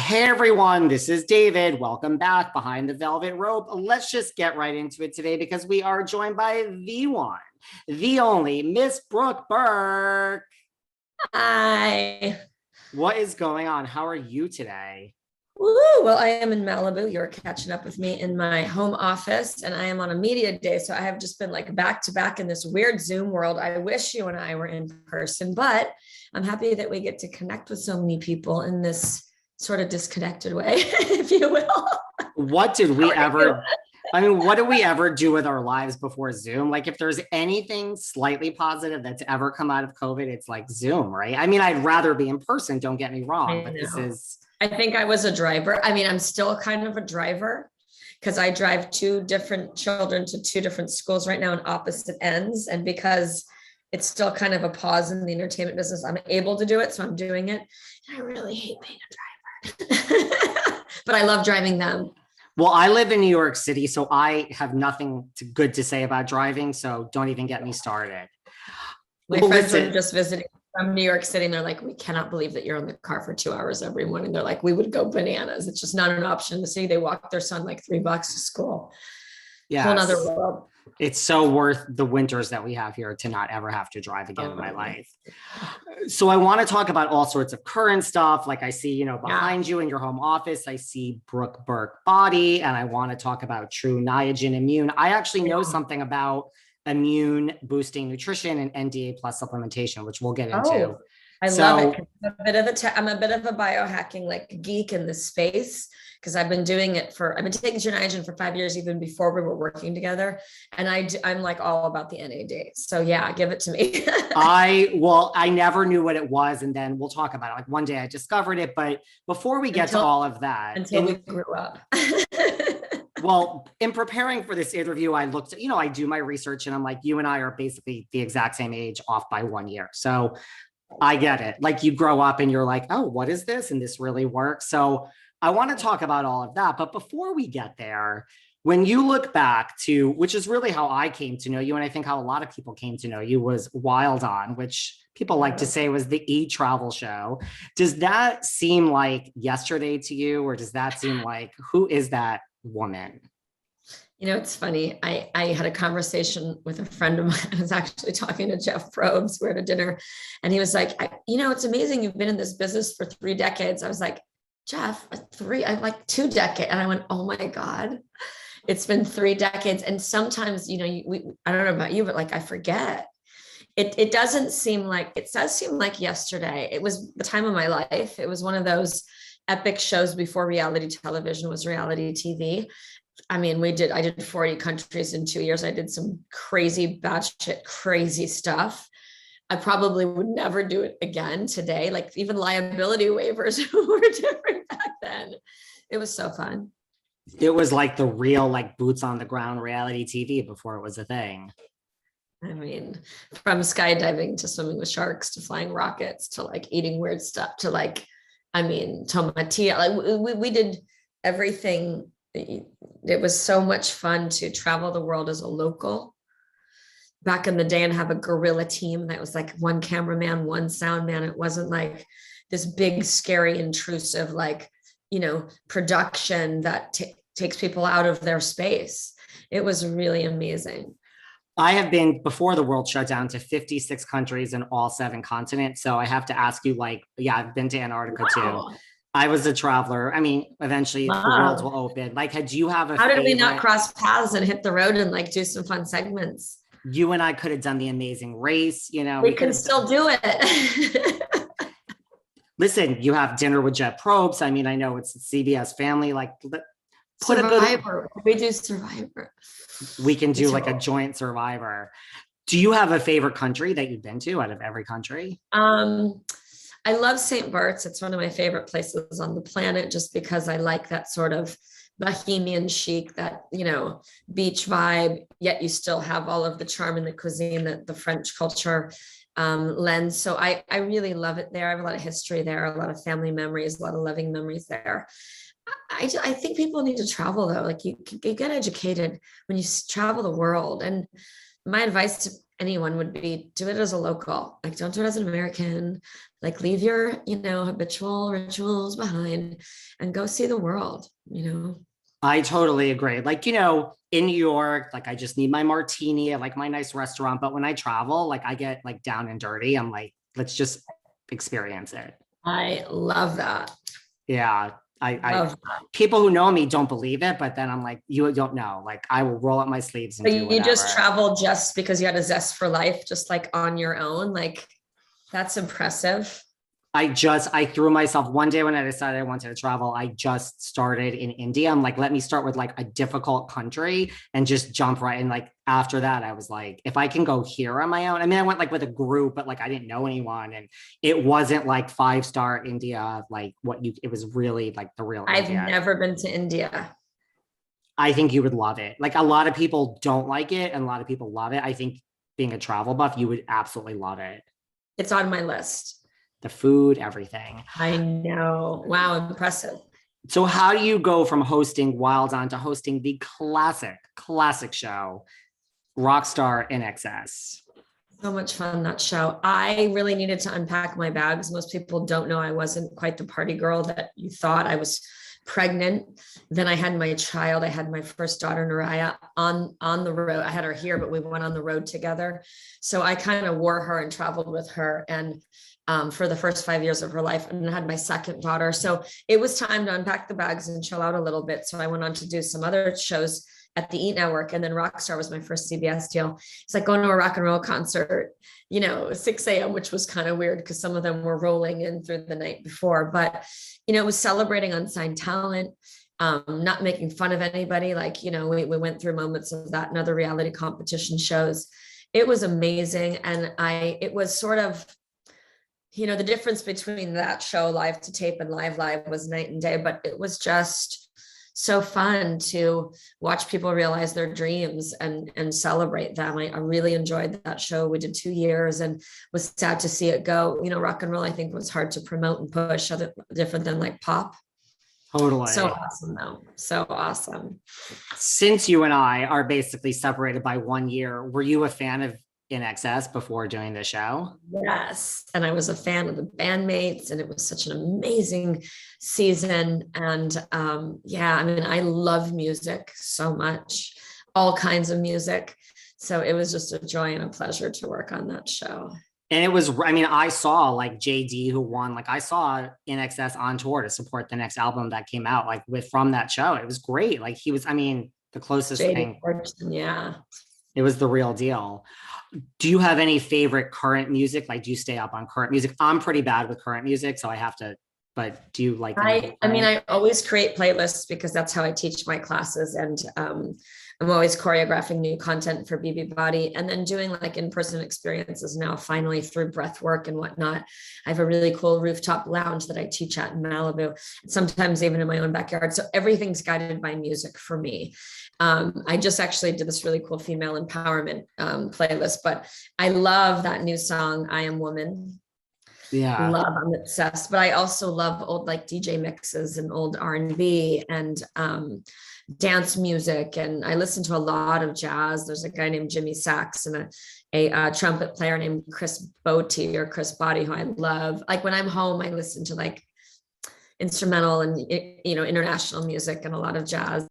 Hey everyone, this is David. Welcome back behind the velvet rope. Let's just get right into it today because we are joined by the one, the only Miss Brooke Burke. Hi. What is going on? How are you today? Woo! Well, I am in Malibu. You're catching up with me in my home office, and I am on a media day. So I have just been like back to back in this weird Zoom world. I wish you and I were in person, but I'm happy that we get to connect with so many people in this sort of disconnected way, if you will. What did we ever, what did we ever do with our lives before Zoom? Like, if there's anything slightly positive that's ever come out of COVID, it's like Zoom, right? I mean, I'd rather be in person, don't get me wrong, but this is. I think I was a driver. I mean, I'm still kind of a driver because I drive two different children to two different schools right now on opposite ends. And because it's still kind of a pause in the entertainment business, I'm able to do it. So I'm doing it. And I really hate being a driver. But I love driving them. Well, I live in New York City, so I have nothing good to say about driving. So don't even get me started. My friends were just visiting from New York City, and they're like, we cannot believe that you're in the car for 2 hours every morning. They're like, we would go bananas. It's just not an option in the city. They walk their son like $3 to school. Yeah, whole nother world. It's so worth the winters that we have here to not ever have to drive again in my life. So I want to talk about all sorts of current stuff. Like I see, behind you in your home office, I see Brooke Burke Body, and I want to talk about True Niagen Immune. I actually know something about immune boosting nutrition and NDA plus supplementation, which we'll get into. I love it. I'm a bit of a biohacking like geek in this space because I've been taking True Niagen for 5 years, even before we were working together. And I'm like all about the NAD. So yeah, give it to me. I never knew what it was. And then we'll talk about it. Like one day I discovered it, but before we get to all of that. Until we grew up. Well, in preparing for this interview, I looked, I do my research and I'm like, you and I are basically the exact same age, off by 1 year. So I get it. Like you grow up and you're like, oh, what is this? And this really works. So I want to talk about all of that. But before we get there, when you look back to, which is really how I came to know you, and I think how a lot of people came to know you, was Wild On, which people like to say was the e-travel show. Does that seem like yesterday to you? Or does that seem like, who is that woman? It's funny. I had a conversation with a friend of mine. I was actually talking to Jeff Probst. We're at a dinner and he was like, it's amazing. You've been in this business for 3 decades. I was like, Jeff, I'm like 2 decades. And I went, oh my God, it's been 3 decades. And sometimes, I don't know about you, but like, I forget. It does seem like yesterday. It was the time of my life. It was one of those epic shows before reality television was reality TV. I mean, I did 40 countries in 2 years. I did some crazy batshit crazy stuff. I probably would never do it again today. Like even liability waivers were different back then. It was so fun. It was like the real, like boots on the ground reality TV before it was a thing. I mean, from skydiving to swimming with sharks to flying rockets to like eating weird stuff to like, tomatillo. Like we did everything. It was so much fun to travel the world as a local back in the day and have a guerrilla team that was like one cameraman, one sound man. It wasn't like this big, scary, intrusive, production that takes people out of their space. It was really amazing. I have been, before the world shut down, to 56 countries in all 7 continents. So I have to ask you, I've been to Antarctica too. I was a traveler. I mean, eventually the world will open. Like, do you have How did we not cross paths and hit the road and like do some fun segments? You and I could have done the Amazing Race. We can still do it. Listen, you have Dinner with Jet Probst. I mean, I know it's CBS Family. Like, Survivor. We do Survivor. We can do like a joint Survivor. Do you have a favorite country that you've been to out of every country? I love St. Bart's. It's one of my favorite places on the planet just because I like that sort of bohemian chic, that, beach vibe, yet you still have all of the charm in the cuisine that the French culture lends. So I really love it there. I have a lot of history there, a lot of family memories, a lot of loving memories there. I think people need to travel though. Like you get educated when you travel the world. And my advice to anyone would be, do it as a local, like don't do it as an American, like leave your, habitual rituals behind and go see the world. I totally agree. Like, in New York, like I just need my martini at like my nice restaurant. But when I travel, like I get like down and dirty. I'm like, let's just experience it. I love that. Yeah. Love that. People who know me don't believe it, but then I'm like, you don't know. Like I will roll up my sleeves and But do you whatever. just travel just because you had a zest for life, just like on your own. Like that's impressive. I threw myself one day when I decided I wanted to travel. I just started in India. I'm like, let me start with like a difficult country and just jump right in. Like after that, I was like, if I can go here on my own. I mean, I went like with a group, but like I didn't know anyone, and it wasn't like 5-star India. Like it was really like the real. I've India. never been to India. I think you would love it. Like a lot of people don't like it, and a lot of people love it. I think being a travel buff, you would absolutely love it. It's on my list. The food, everything. I know. Wow, impressive. So how do you go from hosting Wild On to hosting the classic show, Rockstar INXS? So much fun, that show. I really needed to unpack my bags. Most people don't know I wasn't quite the party girl that you thought. I was pregnant. Then I had my child. I had my first daughter, Naraya, on the road. I had her here, but we went on the road together. So I kind of wore her and traveled with her. And for the first 5 years of her life, and I had my second daughter. So it was time to unpack the bags and chill out a little bit. So I went on to do some other shows at the E! Network, and then Rockstar was my first CBS deal. It's like going to a rock and roll concert, 6 a.m., which was kind of weird because some of them were rolling in through the night before. But, it was celebrating unsigned talent, not making fun of anybody. Like, we went through moments of that and other reality competition shows. It was amazing. And it was sort of, the difference between that show, live to tape, and live was night and day, but it was just so fun to watch people realize their dreams and celebrate them. I really enjoyed that show. We did 2 years and was sad to see it go. Rock and roll, I think, was hard to promote and push, different than like pop. Totally. So awesome though. So awesome. Since you and I are basically separated by 1 year, were you a fan of INXS before doing the show? Yes. And I was a fan of the bandmates, and it was such an amazing season. And I love music so much, all kinds of music. So it was just a joy and a pleasure to work on that show. And it was, I saw like JD who won, like I saw INXS on tour to support the next album that came out, like from that show. It was great. Like he was, the closest JD thing. Fortune, yeah. It was the real deal. Do you have any favorite current music? Like, do you stay up on current music? I'm pretty bad with current music, so I have to, but do you like? I always create playlists because that's how I teach my classes. And I'm always choreographing new content for BB Body, and then doing like in-person experiences now, finally through breath work and whatnot. I have a really cool rooftop lounge that I teach at in Malibu, sometimes even in my own backyard. So everything's guided by music for me. I just actually did this really cool female empowerment playlist, but I love that new song, I Am Woman. Yeah. I'm obsessed, but I also love old like DJ mixes and old R&B and dance music. And I listen to a lot of jazz. There's a guy named Jimmy Sachs and a trumpet player named Chris Body, who I love. Like when I'm home, I listen to like instrumental and, international music and a lot of jazz.